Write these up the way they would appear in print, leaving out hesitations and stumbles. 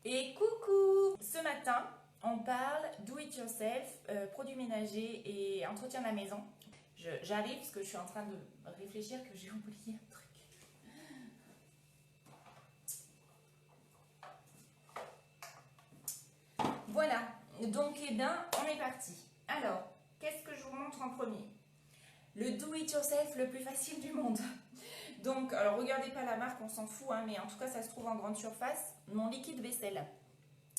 Et coucou! Ce matin, on parle do it yourself, produits ménagers et entretien de la maison. J'arrive parce que je suis en train de réfléchir que j'ai oublié un truc. Voilà, donc eh bien, on est parti. Alors, qu'est-ce que je vous montre en premier? Le do it yourself le plus facile du monde. Donc, alors regardez pas la marque, on s'en fout, hein, mais en tout cas ça se trouve en grande surface. Mon liquide vaisselle.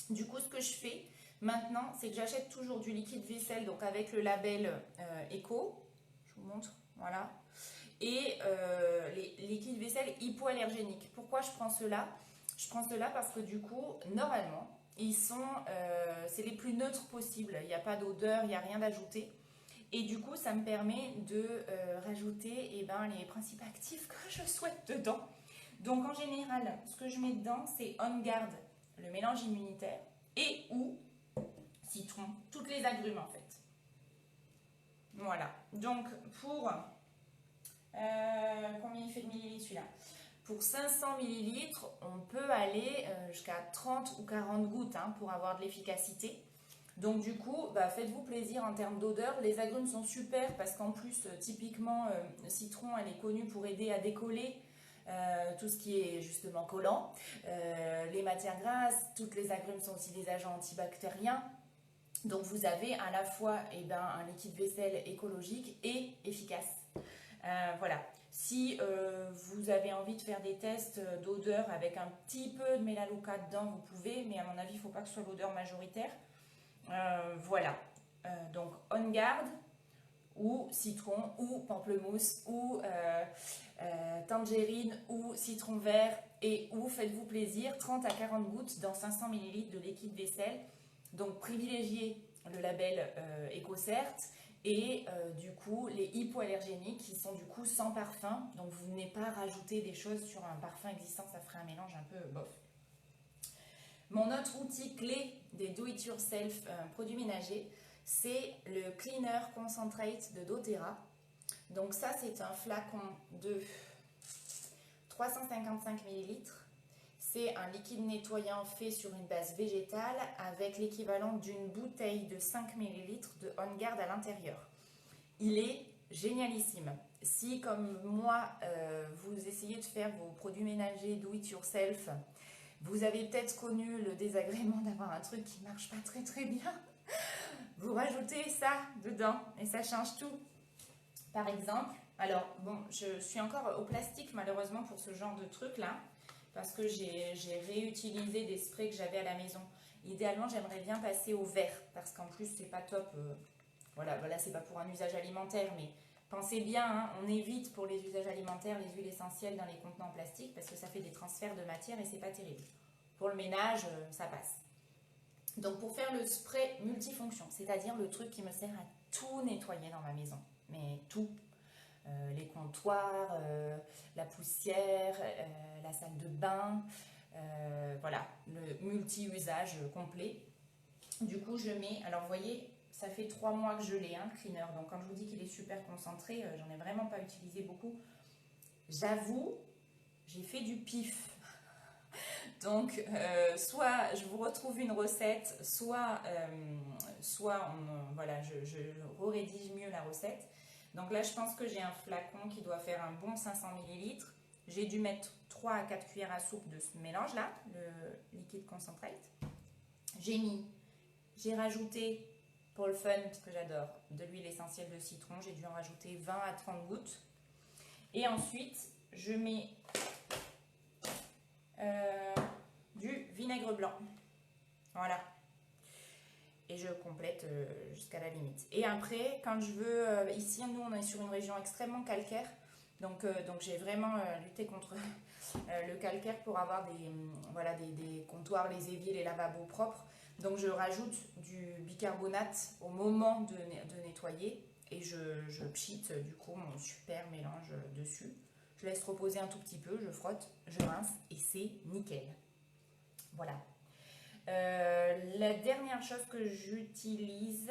Du coup, ce que je fais maintenant, c'est que j'achète toujours du liquide vaisselle, donc avec le label Eco. Je vous montre, voilà. Et les liquides vaisselle hypoallergéniques. Pourquoi je prends cela? Je prends cela parce que du coup, normalement, ils sont, c'est les plus neutres possibles. Il n'y a pas d'odeur, il n'y a rien d'ajouté. Et du coup, ça me permet de rajouter les principes actifs que je souhaite dedans. Donc en général, ce que je mets dedans, c'est On Guard, le mélange immunitaire, et ou citron, toutes les agrumes en fait. Voilà. Donc pour combien il fait de millilitres celui-là? Pour 500 millilitres, on peut aller jusqu'à 30 ou 40 gouttes pour avoir de l'efficacité. Donc du coup, faites-vous plaisir en termes d'odeur. Les agrumes sont super parce qu'en plus, typiquement, le citron, elle est connue pour aider à décoller tout ce qui est justement collant. Les matières grasses, toutes les agrumes sont aussi des agents antibactériens. Donc vous avez à la fois un liquide vaisselle écologique et efficace. Voilà. Si vous avez envie de faire des tests d'odeur avec un petit peu de mélaleuca dedans, vous pouvez, mais à mon avis, il ne faut pas que ce soit l'odeur majoritaire. Voilà. Donc On Guard ou citron ou pamplemousse ou tangerine ou citron vert et ou faites-vous plaisir, 30 à 40 gouttes dans 500 ml de liquide vaisselle. Donc privilégiez le label EcoCert et du coup les hypoallergéniques qui sont du coup sans parfum. Donc vous venez pas rajouter des choses sur un parfum existant, ça ferait un mélange un peu bof. Mon autre outil clé des do-it-yourself produits ménagers, c'est le Cleaner Concentrate de doTERRA. Donc ça, c'est un flacon de 355 ml. C'est un liquide nettoyant fait sur une base végétale avec l'équivalent d'une bouteille de 5 ml de On Guard à l'intérieur. Il est génialissime. Si, comme moi, vous essayez de faire vos produits ménagers do-it-yourself, vous avez peut-être connu le désagrément d'avoir un truc qui marche pas très très bien. Vous rajoutez ça dedans et ça change tout. Par exemple, alors bon, je suis encore au plastique malheureusement pour ce genre de truc là, parce que j'ai réutilisé des sprays que j'avais à la maison. Idéalement, j'aimerais bien passer au verre, parce qu'en plus c'est pas top. Voilà, c'est pas pour un usage alimentaire, mais pensez bien, on évite pour les usages alimentaires les huiles essentielles dans les contenants en plastique parce que ça fait des transferts de matière et c'est pas terrible. Pour le ménage, ça passe. Donc pour faire le spray multifonction, c'est-à-dire le truc qui me sert à tout nettoyer dans ma maison, mais tout. Les comptoirs, la poussière, la salle de bain, voilà, le multi-usage complet. Du coup, je mets, alors vous voyez, ça fait 3 mois que je l'ai, le cleaner. Donc quand je vous dis qu'il est super concentré, j'en ai vraiment pas utilisé beaucoup. J'avoue, j'ai fait du pif. Donc, soit je vous retrouve une recette, soit je rédige mieux la recette. Donc là, je pense que j'ai un flacon qui doit faire un bon 500 ml. J'ai dû mettre 3 à 4 cuillères à soupe de ce mélange-là, le liquide concentrate. J'ai rajouté, pour le fun, parce que j'adore, de l'huile essentielle de citron. J'ai dû en rajouter 20 à 30 gouttes. Et ensuite, je mets du vinaigre blanc. Voilà. Et je complète jusqu'à la limite. Et après, quand je veux... ici, nous, on est sur une région extrêmement calcaire. Donc j'ai vraiment lutté contre le calcaire pour avoir des comptoirs, les éviers, les lavabos propres. Donc je rajoute du bicarbonate au moment de nettoyer et je pchite du coup mon super mélange dessus. Je laisse reposer un tout petit peu, je frotte, je rince et c'est nickel. Voilà. La dernière chose que j'utilise,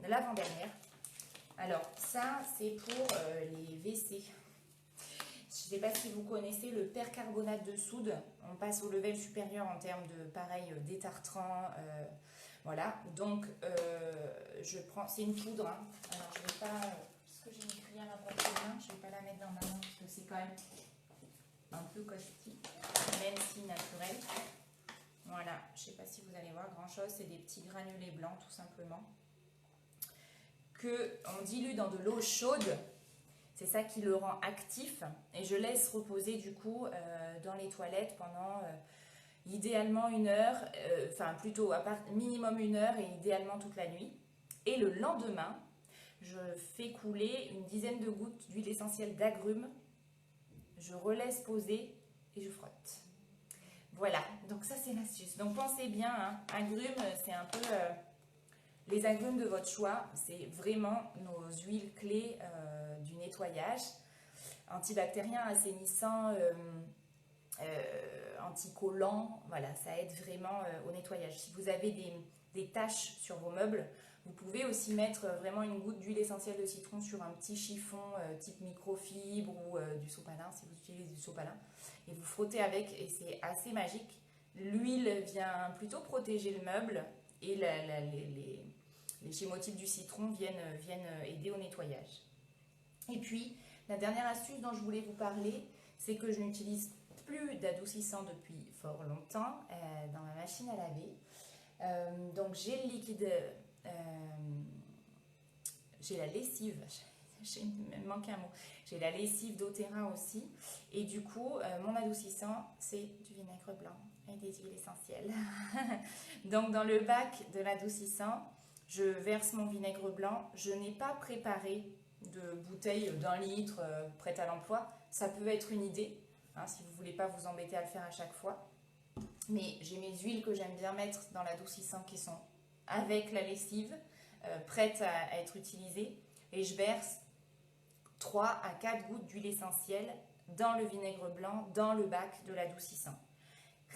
l'avant-dernière, alors ça c'est pour les WC. sais pas si vous connaissez le percarbonate de soude. On passe au level supérieur en termes de, pareil, détartrant. Voilà, donc je prends, c'est une poudre. Hein. Alors je vais pas, puisque j'ai une cuillère à portée de main, je vais pas la mettre dans ma main parce que c'est quand même un peu caustique, même si naturel. Voilà, je sais pas si vous allez voir grand chose, c'est des petits granulés blancs tout simplement. Que on dilue dans de l'eau chaude. C'est ça qui le rend actif et je laisse reposer du coup dans les toilettes pendant idéalement 1 heure, enfin plutôt minimum 1 heure et idéalement toute la nuit. Et le lendemain, je fais couler une dizaine de gouttes d'huile essentielle d'agrumes, je relaisse poser et je frotte. Voilà, donc ça c'est l'astuce. Donc pensez bien, hein, agrumes, c'est un peu... les agrumes de votre choix, c'est vraiment nos huiles clés du nettoyage. Antibactérien, assainissant, anticollant, voilà, ça aide vraiment au nettoyage. Si vous avez des taches sur vos meubles, vous pouvez aussi mettre vraiment une goutte d'huile essentielle de citron sur un petit chiffon type microfibre ou du sopalin, si vous utilisez du sopalin, et vous frottez avec, et c'est assez magique. L'huile vient plutôt protéger le meuble et les chémotypes du citron viennent aider au nettoyage. Et puis, la dernière astuce dont je voulais vous parler, c'est que je n'utilise plus d'adoucissant depuis fort longtemps dans ma machine à laver. Donc, j'ai le liquide, j'ai la lessive, j'ai manqué un mot, j'ai la lessive d'Otera aussi. Et du coup, mon adoucissant, c'est du vinaigre blanc et des huiles essentielles. Donc, dans le bac de l'adoucissant, je verse mon vinaigre blanc. Je n'ai pas préparé de bouteille d'1 litre prête à l'emploi. Ça peut être une idée, hein, si vous ne voulez pas vous embêter à le faire à chaque fois. Mais j'ai mes huiles que j'aime bien mettre dans l'adoucissant qui sont avec la lessive, prêtes à être utilisées. Et je verse 3 à 4 gouttes d'huile essentielle dans le vinaigre blanc, dans le bac de l'adoucissant.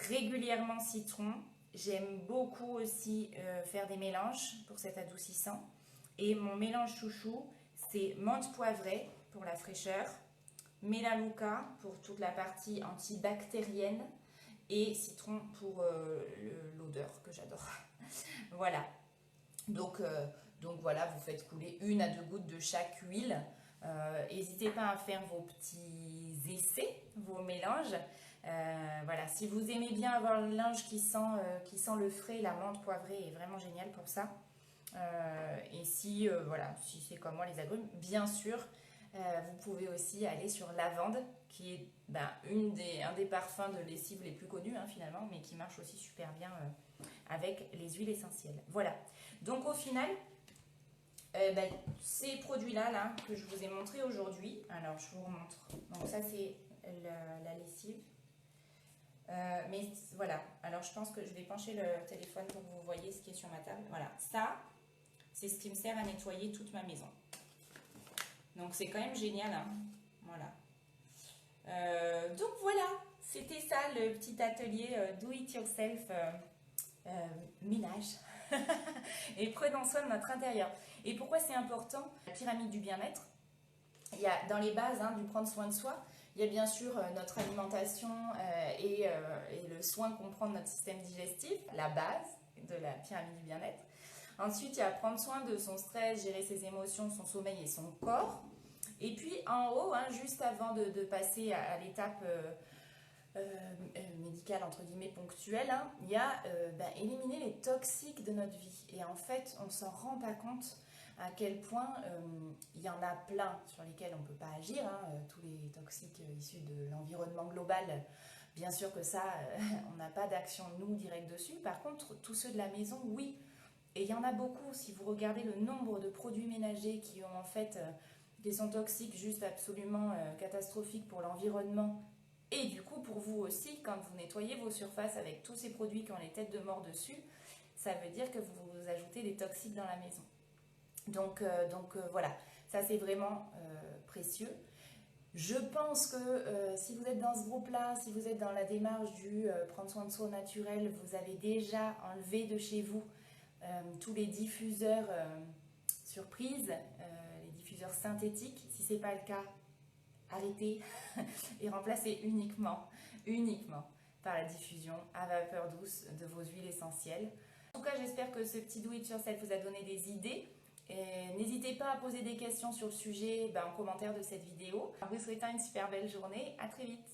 Régulièrement citron. J'aime beaucoup aussi faire des mélanges pour cet adoucissant. Et mon mélange chouchou, c'est menthe poivrée pour la fraîcheur, mélaleuca pour toute la partie antibactérienne et citron pour l'odeur que j'adore. Voilà. Donc voilà, vous faites couler 1 à 2 gouttes de chaque huile. N'hésitez pas à faire vos petits essais, vos mélanges. Voilà, si vous aimez bien avoir le linge qui sent le frais, la menthe poivrée est vraiment géniale pour ça. Et si c'est comme moi les agrumes, bien sûr, vous pouvez aussi aller sur lavande, qui est un des parfums de lessive les plus connus finalement, mais qui marche aussi super bien avec les huiles essentielles. Voilà, donc au final, ces produits-là que je vous ai montrés aujourd'hui, alors je vous remontre. Donc ça c'est la lessive. Mais voilà, alors je pense que je vais pencher le téléphone pour que vous voyez ce qui est sur ma table. Voilà, ça, c'est ce qui me sert à nettoyer toute ma maison. Donc c'est quand même génial, hein. Voilà. Donc voilà, c'était ça le petit atelier do it yourself ménage. Et prenons soin de notre intérieur. Et pourquoi c'est important? La pyramide du bien-être, il y a dans les bases du prendre soin de soi. Il y a bien sûr notre alimentation et le soin qu'on prend de notre système digestif, la base de la pyramide du bien-être. Ensuite, il y a prendre soin de son stress, gérer ses émotions, son sommeil et son corps. Et puis en haut, juste avant de passer à l'étape médicale, entre guillemets, ponctuelle, il y a éliminer les toxiques de notre vie. Et en fait, on ne s'en rend pas compte à quel point il y en a plein sur lesquels on ne peut pas agir, tous les toxiques issus de l'environnement global, bien sûr que ça, on n'a pas d'action nous directe dessus. Par contre, tous ceux de la maison, oui. Et il y en a beaucoup, si vous regardez le nombre de produits ménagers qui ont en fait, qui sont toxiques, juste absolument catastrophiques pour l'environnement, et du coup pour vous aussi, quand vous nettoyez vos surfaces avec tous ces produits qui ont les têtes de mort dessus, ça veut dire que vous ajoutez des toxiques dans la maison. Donc voilà, ça c'est vraiment précieux. Je pense que si vous êtes dans ce groupe-là, si vous êtes dans la démarche du prendre soin de soi au naturel, vous avez déjà enlevé de chez vous tous les diffuseurs surprises, les diffuseurs synthétiques. Si ce n'est pas le cas, arrêtez et remplacez uniquement par la diffusion à vapeur douce de vos huiles essentielles. En tout cas, j'espère que ce petit do it yourself vous a donné des idées. N'hésitez pas à poser des questions sur le sujet en commentaire de cette vidéo. En vous souhaitant une super belle journée, à très vite.